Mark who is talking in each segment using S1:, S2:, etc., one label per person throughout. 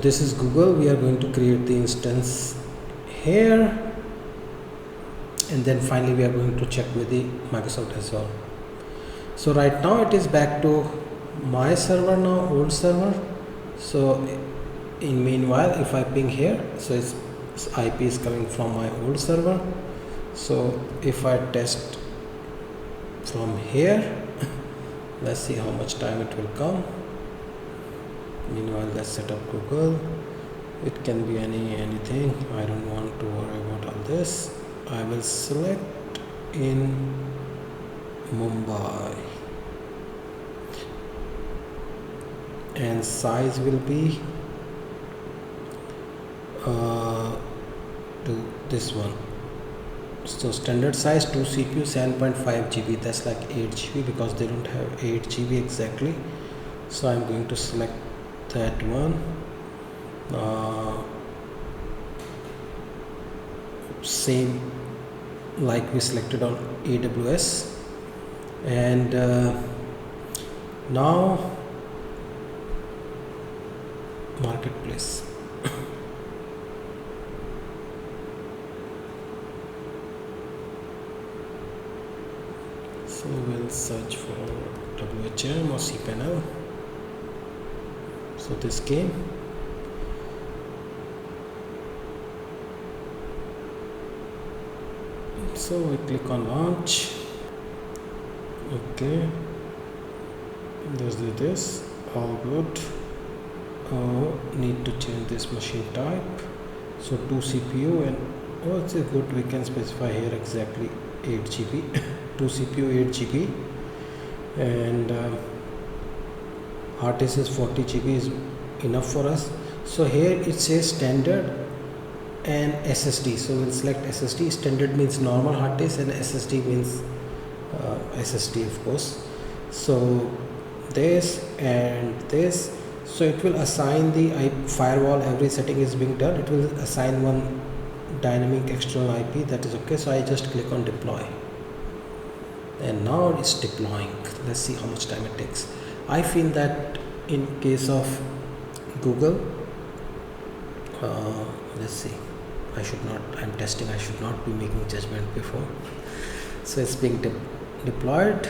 S1: This is Google. We are going to create the instance here, and then finally we are going to check with the Microsoft Azure. So right now it is back to my server now, old server. So in meanwhile, if I ping here, so its IP is coming from my old server. So if I test from here, let's see how much time it will come. Meanwhile, let's set up Google. It can be anything. I don't want to worry about all this. I will select in Mumbai, and size will be to this one. So standard size 2 CPU 7.5 GB, that's like 8 GB because they don't have 8 GB exactly. So I'm going to select that one. Same like we selected on AWS, and now marketplace. So we'll search for WHM or cPanel. So this came. So we click on launch. Okay, there's this, all good. Need to change this machine type. So 2 CPU, and it's a good, we can specify here exactly 8 GB 2 CPU 8 GB, and hard disk is 40 GB is enough for us. So here it says standard and SSD, so we'll select SSD. Standard means normal hard disk and SSD means SSD, of course. So this and this, so it will assign the firewall. Every setting is being done, it will assign one dynamic external IP, that is okay. So I just click on deploy, and now it's deploying. Let's see how much time it takes. I feel that in case of Google, let's see, I'm testing, I should not be making judgment before. So it's being deployed.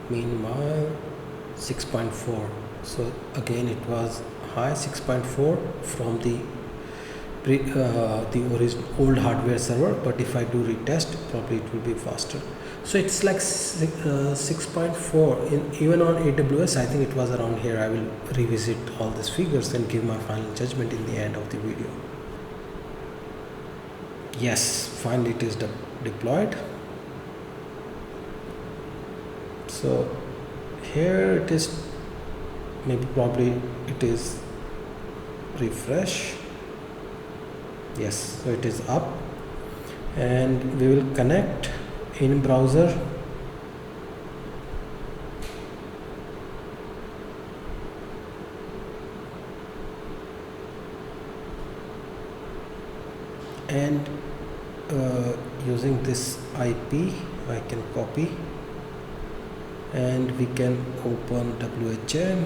S1: Meanwhile 6.4, so again it was high 6.4 from the original old hardware server, but if I do retest, probably it will be faster. So it's like 6.4 in even on AWS. I think it was around here. I will revisit all these figures and give my final judgment in the end of the video. Yes, finally it is deployed. So here it is, maybe probably it is refresh. Yes, so it is up, and we will connect in browser. And using this IP I can copy, and we can open WHM.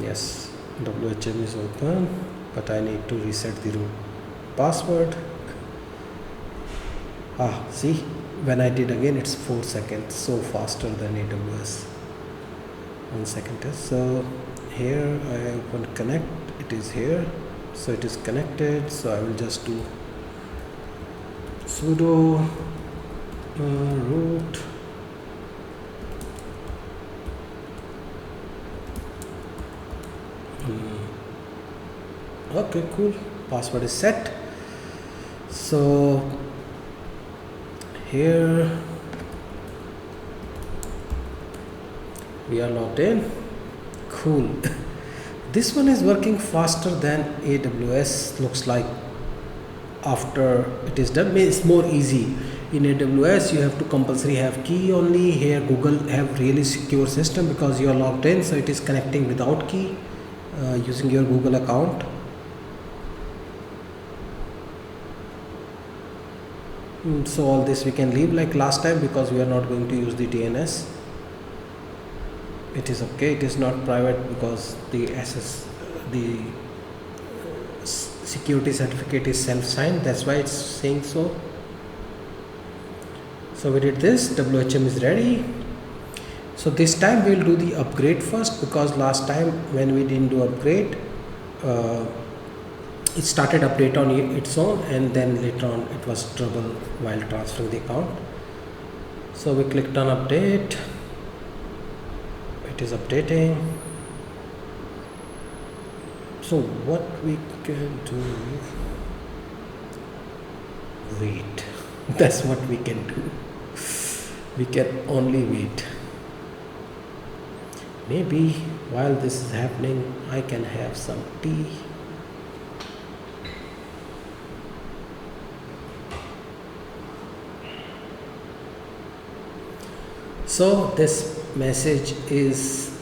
S1: Yes, WHM is open, but I need to reset the root password. See, when I did again, it's 4 seconds, so faster than AWS. 1 second is. So here I open connect, it is here, so it is connected. So I will just do sudo root okay, cool, password is set. So here we are logged in. Cool. This one is working faster than AWS, looks like. After it is done, it's more easy. In AWS you have to compulsory have key only. Here Google have really secure system because you are logged in, so it is connecting without key using your Google account. So all this we can leave like last time because we are not going to use the DNS. It is okay. It is not private because the security certificate is self-signed. That's why it's saying so. So we did this. WHM is ready. So this time we'll do the upgrade first because last time when we didn't do upgrade, it started update on its own and then later on it was trouble while transferring the account. So we clicked on update. It is updating. So what we can do, wait. That's what we can do. We can only wait. Maybe while this is happening I can have some tea. So this message is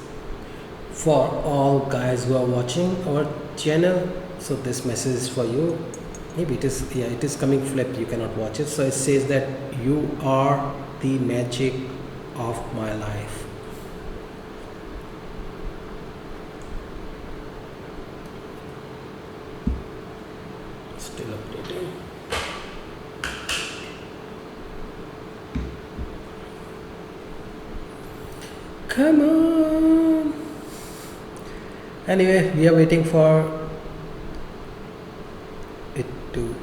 S1: for all guys who are watching our channel. So this message is for you. Maybe it is, yeah, it is coming flip, you cannot watch it. So it says that you are the magic of my life. Still updating. Come on. Anyway, we are waiting for it to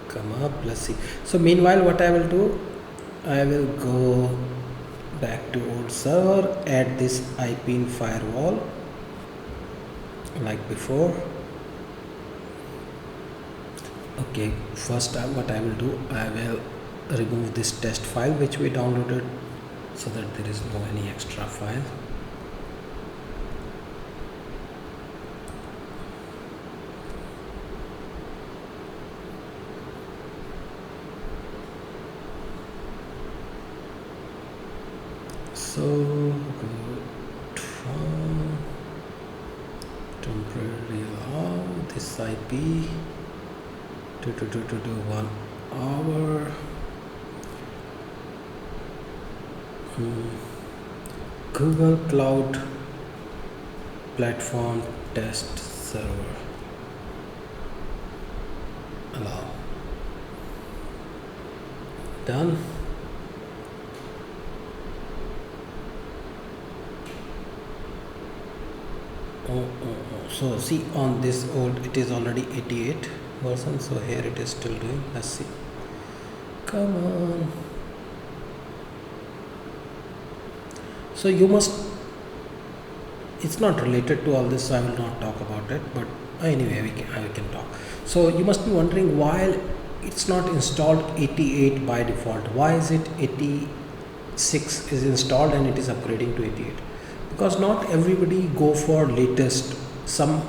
S1: come up. Let's see. So meanwhile what I will do, I will go back to old server, add this IP in firewall like before. Okay, first what I will do, I will remove this test file which we downloaded so that there is no any extra file. So go from temporarily allow this IP to 1 hour. Google Cloud Platform Test Server. Allow. Done. So see, on this old it is already 88 version, so here it is still doing. Let's see. Come on. So you must, it's not related to all this, so I will not talk about it, but anyway I can talk. So you must be wondering why it's not installed 88 by default. Why is it 86 is installed and it is upgrading to 88? Because not everybody go for latest. Some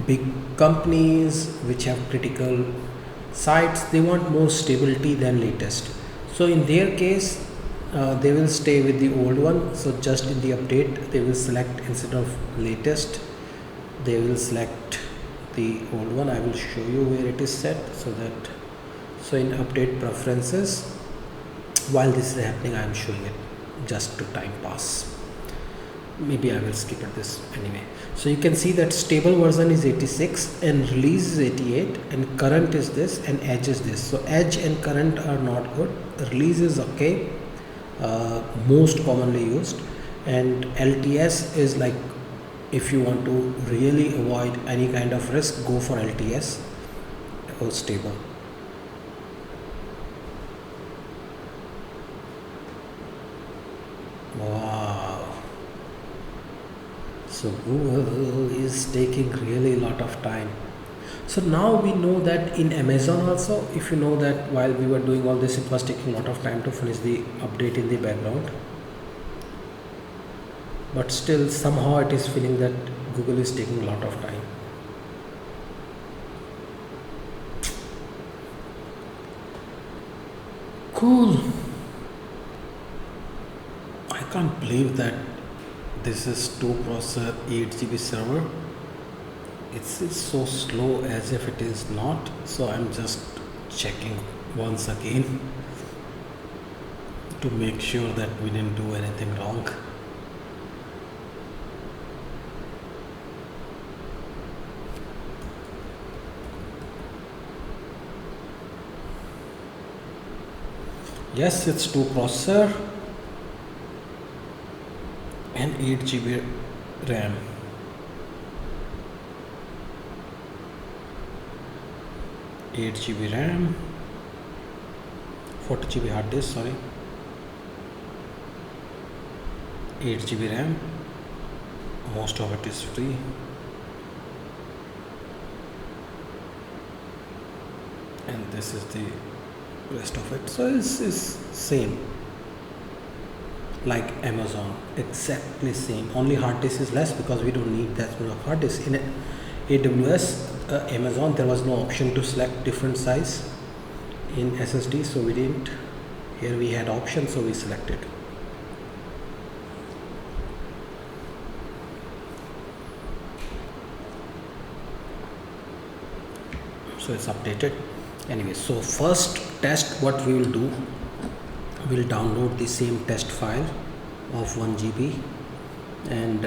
S1: big companies which have critical sites, they want more stability than latest. So in their case they will stay with the old one. So just in the update they will select, instead of latest they will select the old one. I will show you where it is set, so in update preferences, while this is happening I am showing it just to time pass. Maybe I will skip it this anyway. So you can see that stable version is 86 and release is 88 and current is this and edge is this. So edge and current are not good. Release is okay, most commonly used, and LTS is like, if you want to really avoid any kind of risk, go for LTS or stable. Wow. So Google is taking really a lot of time. So now we know that in Amazon also, if you know that while we were doing all this, it was taking a lot of time to finish the update in the background. But still somehow it is feeling that Google is taking a lot of time. Cool. I can't believe that this is 2 processor 8 GB server. It's so slow as if it is not. So I'm just checking once again to make sure that we didn't do anything wrong. Yes, it's 2 processor and 8 GB RAM. Eight GB RAM, 40 GB hard disk, sorry. 8 GB RAM, most of it is free. And this is the rest of it. So it's same like Amazon, exactly same. Only hard disk is less because we don't need that much of hard disk. In AWS, Amazon, there was no option to select different size in SSD, so we didn't. Here we had option, so we selected. So it's updated. Anyway, so first test, what we will do, we'll download the same test file of 1 GB and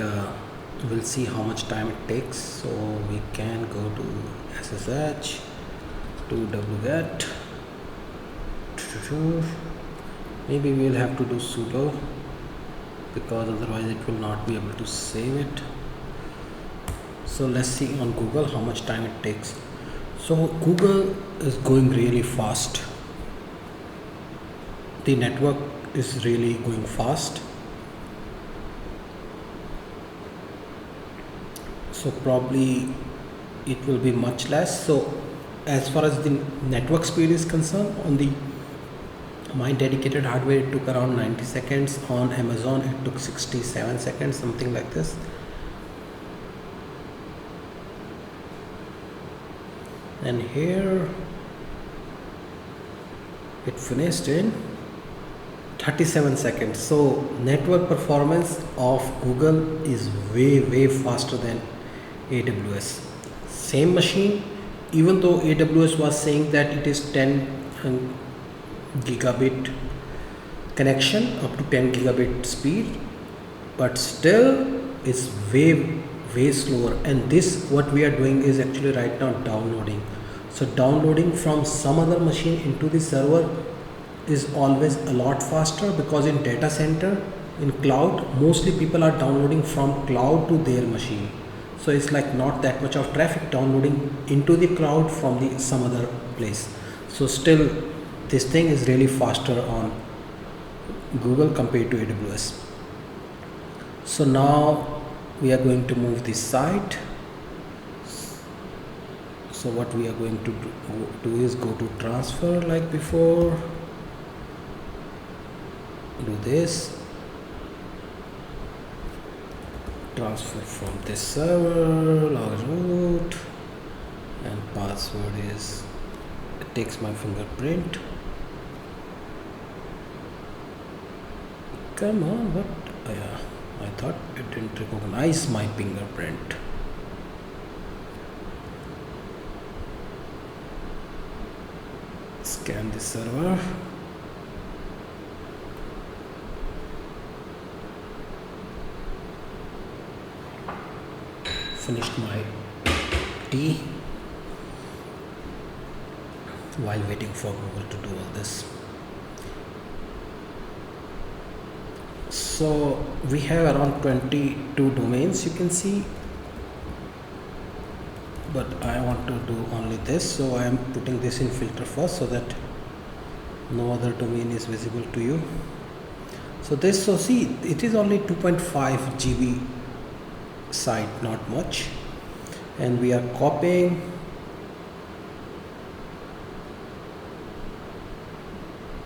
S1: we'll see how much time it takes. So we can go to SSH, to wget. Maybe we'll have to do sudo because otherwise it will not be able to save it. So let's see on Google how much time it takes. So Google is going really fast. The network is really going fast. So probably it will be much less. So as far as the network speed is concerned, on the my dedicated hardware it took around 90 seconds. On Amazon it took 67 seconds, something like this. And here it finished in 37 seconds. So network performance of Google is way faster than AWS. Same machine, even though AWS was saying that it is 10 gigabit connection, up to 10 gigabit speed, but still it's way slower. And this, what we are doing is actually right now downloading. So downloading from some other machine into the server is always a lot faster, because in data center, in cloud, mostly people are downloading from cloud to their machine. So it's like not that much of traffic downloading into the cloud from the some other place. So still this thing is really faster on Google compared to AWS. So now we are going to move this site. So what we are going to do is go to transfer like before, do this, transfer from this server, log root, and password is, it takes my fingerprint. Come on, what? Oh yeah, I thought it didn't recognize my fingerprint. Scan the server. Finished my tea while waiting for Google to do all this. So we have around 22 domains, you can see, but I want to do only this, so I am putting this in filter first so that no other domain is visible to you. So this, so see, it is only 2.5 GB site, not much, and we are copying.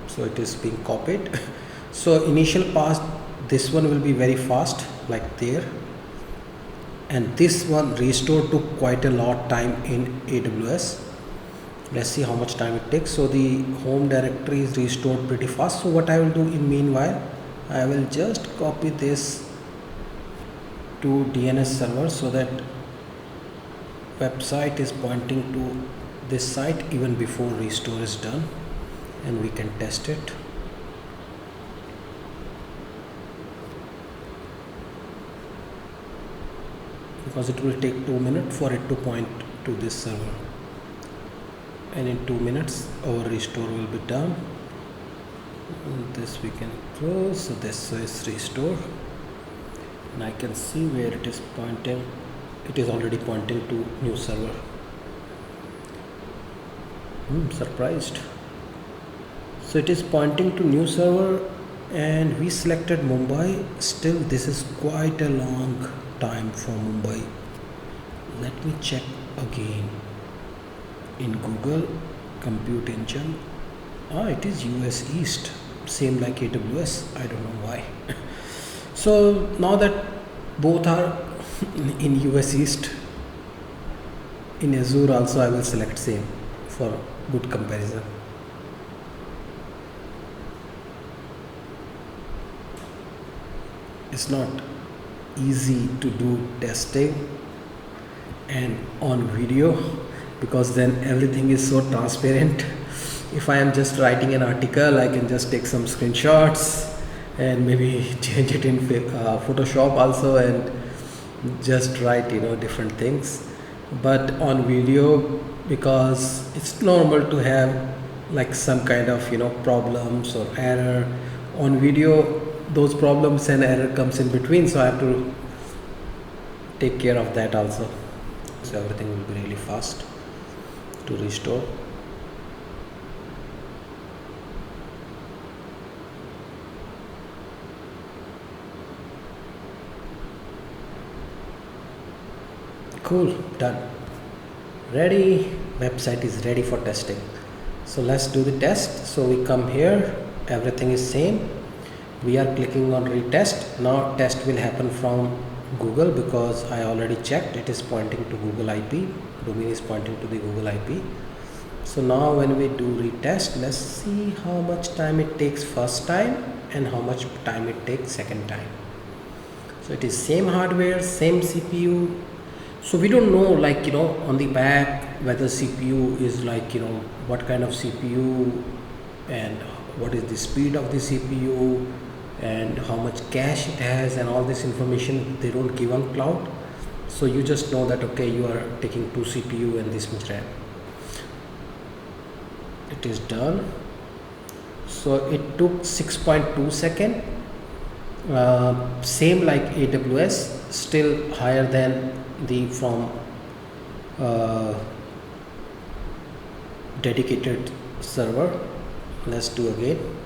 S1: So it is being copied. So initial pass, this one will be very fast like there, and this one restored to quite a lot time in AWS. Let's see how much time it takes. So the home directory is restored pretty fast. So what I will do in meanwhile, I will just copy this to DNS server so that website is pointing to this site even before restore is done, and we can test it. Because it will take 2 minutes for it to point to this server, and in 2 minutes our restore will be done. And this we can close. So this is restore, and I can see where it is pointing. It is already pointing to new server. Surprised. So it is pointing to new server, and we selected Mumbai. Still this is quite a long time for Mumbai. Let me check again in Google Compute Engine. It is US East, same like AWS. I don't know why. So now that both are in US East, in Azure also I will select same for good comparison. It's not easy to do testing and on video, because then everything is so transparent. If I am just writing an article, I can just take some screenshots and maybe change it in Photoshop also, and just write different things. But on video, because it's normal to have like some kind of problems or error on video, those problems and error comes in between, so I have to take care of that also. So everything will be really fast to restore. Cool, done. Ready, website is ready for testing. So let's do the test. So we come here, everything is same. We are clicking on retest. Now test will happen from Google, because I already checked, it is pointing to Google IP, domain is pointing to the Google IP. So now when we do retest, let's see how much time it takes first time and how much time it takes second time. So it is same hardware, same CPU. So we don't know on the back whether CPU is what kind of CPU and what is the speed of the CPU and how much cache it has, and all this information they don't give on cloud. So you just know that okay, you are taking 2 CPU and this much RAM. It is done. So it took 6.2 seconds. Same like AWS, still higher than the from dedicated server. Let's do again.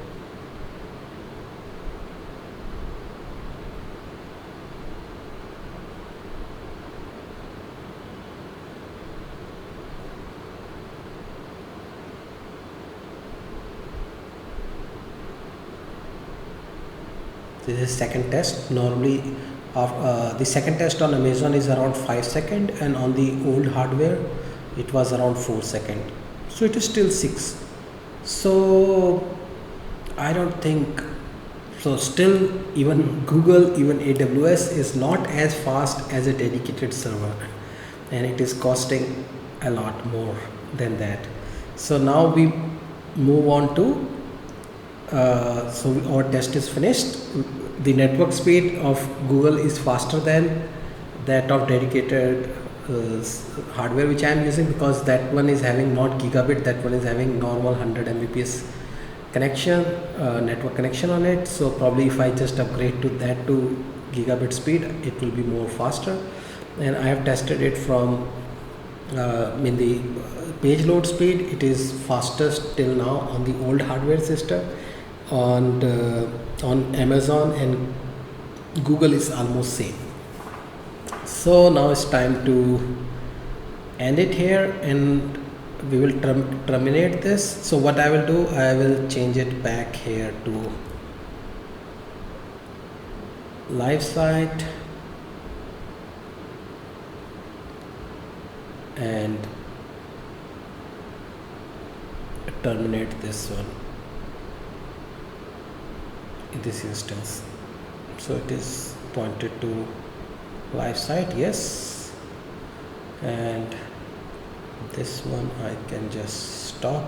S1: This is second test. Normally the second test on Amazon is around 5 seconds, and on the old hardware it was around 4 seconds. So it is still 6. So I don't think so. Still, even Google, even AWS is not as fast as a dedicated server, and it is costing a lot more than that. So now we move on to so our test is finished. The network speed of Google is faster than that of dedicated hardware which I am using, because that one is having not gigabit, that one is having normal 100 Mbps connection, network connection on it. So probably if I just upgrade to that to gigabit speed, it will be more faster. And I have tested it from in the page load speed, it is fastest till now on the old hardware system. On Amazon and Google is almost same. So now it's time to end it here, and we will terminate this. So what I will do, I will change it back here to live site, and terminate this one in this instance. So it is pointed to live site, yes, and This one I can just stop,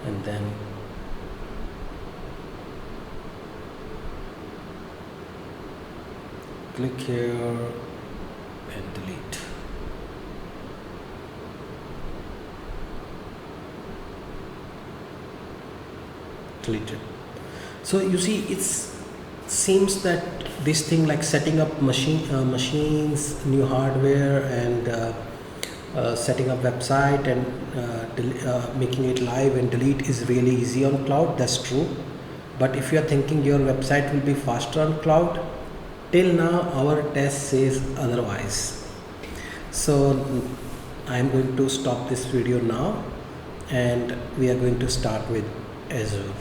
S1: and then click here and delete. Deleted. So you see, it seems that this thing like setting up machines, new hardware, and setting up website and making it live and delete is really easy on cloud. That's true. But if you are thinking your website will be faster on cloud, till now our test says otherwise. So I am going to stop this video now, and we are going to start with Azure.